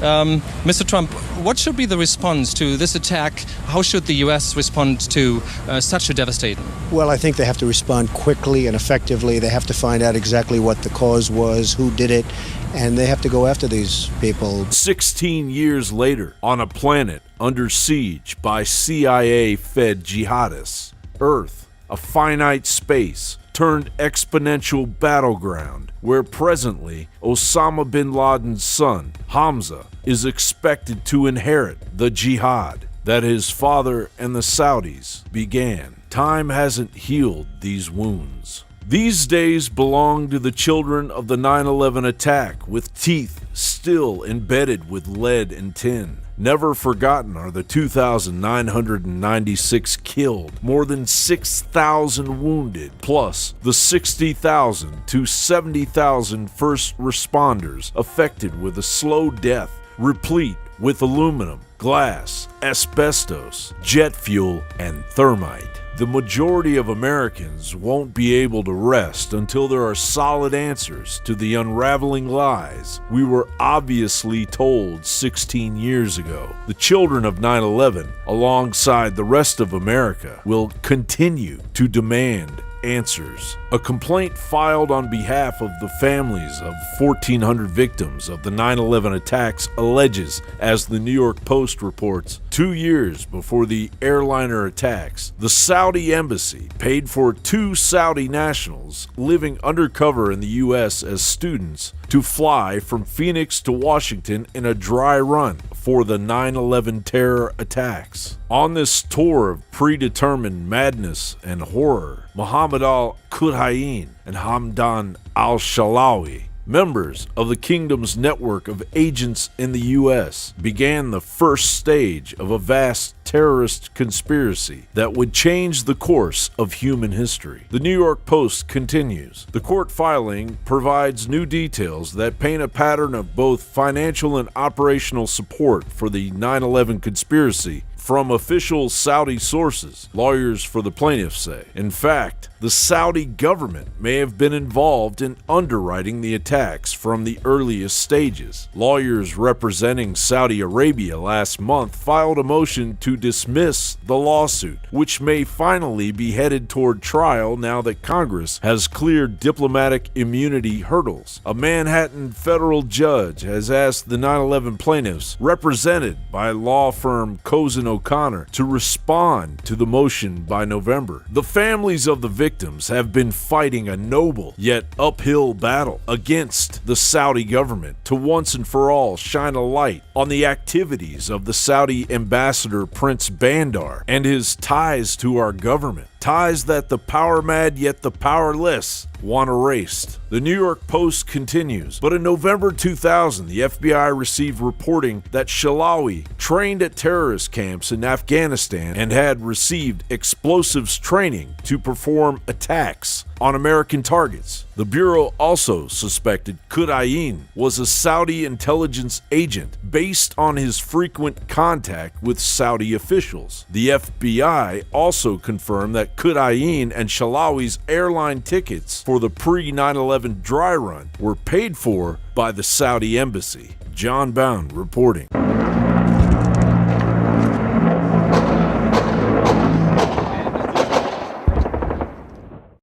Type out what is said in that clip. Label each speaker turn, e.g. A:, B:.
A: Mr. Trump, what should be the response to this attack? How should the U.S. respond to such a devastation?
B: Well, I think they have to respond quickly and effectively. They have to find out exactly what the cause was, who did it, and they have to go after these people.
C: 16 years later, on a planet under siege by CIA-fed jihadists, Earth, a finite space, turned exponential battleground, where presently Osama bin Laden's son, Hamza, is expected to inherit the jihad that his father and the Saudis began. Time hasn't healed these wounds. These days belong to the children of the 9/11 attack, with teeth still embedded with lead and tin. Never forgotten are the 2,996 killed, more than 6,000 wounded, plus the 60,000 to 70,000 first responders affected with a slow death, replete with aluminum, glass, asbestos, jet fuel, and thermite. The majority of Americans won't be able to rest until there are solid answers to the unraveling lies we were obviously told 16 years ago. The children of 9/11, alongside the rest of America, will continue to demand answers. A complaint filed on behalf of the families of 1,400 victims of the 9/11 attacks alleges, as the New York Post reports, 2 years before the airliner attacks, the Saudi embassy paid for 2 Saudi nationals living undercover in the U.S. as students to fly from Phoenix to Washington in a dry run for the 9/11 terror attacks. On this tour of predetermined madness and horror, Mohammed al-Qudhain and Hamdan al-Shalawi, members of the kingdom's network of agents in the U.S., began the first stage of a vast terrorist conspiracy that would change the course of human history. The New York Post continues. The court filing provides new details that paint a pattern of both financial and operational support for the 9/11 conspiracy from official Saudi sources, lawyers for the plaintiffs say. In fact, the Saudi government may have been involved in underwriting the attacks from the earliest stages. Lawyers representing Saudi Arabia last month filed a motion to dismiss the lawsuit, which may finally be headed toward trial now that Congress has cleared diplomatic immunity hurdles. A Manhattan federal judge has asked the 9/11 plaintiffs, represented by law firm Cozen O'Connor, to respond to the motion by November. The families of the victims have been fighting a noble yet uphill battle against the Saudi government to once and for all shine a light on the activities of the Saudi ambassador Prince Bandar and his ties to our government. Ties that the power-mad yet the powerless want erased. The New York Post continues, but in November 2000, the FBI received reporting that Shalawi trained at terrorist camps in Afghanistan and had received explosives training to perform attacks on American targets. The Bureau also suspected Qudhain was a Saudi intelligence agent based on his frequent contact with Saudi officials. The FBI also confirmed that Qudhain and Shalawi's airline tickets for the pre-9/11 dry run were paid for by the Saudi embassy. John Bound reporting.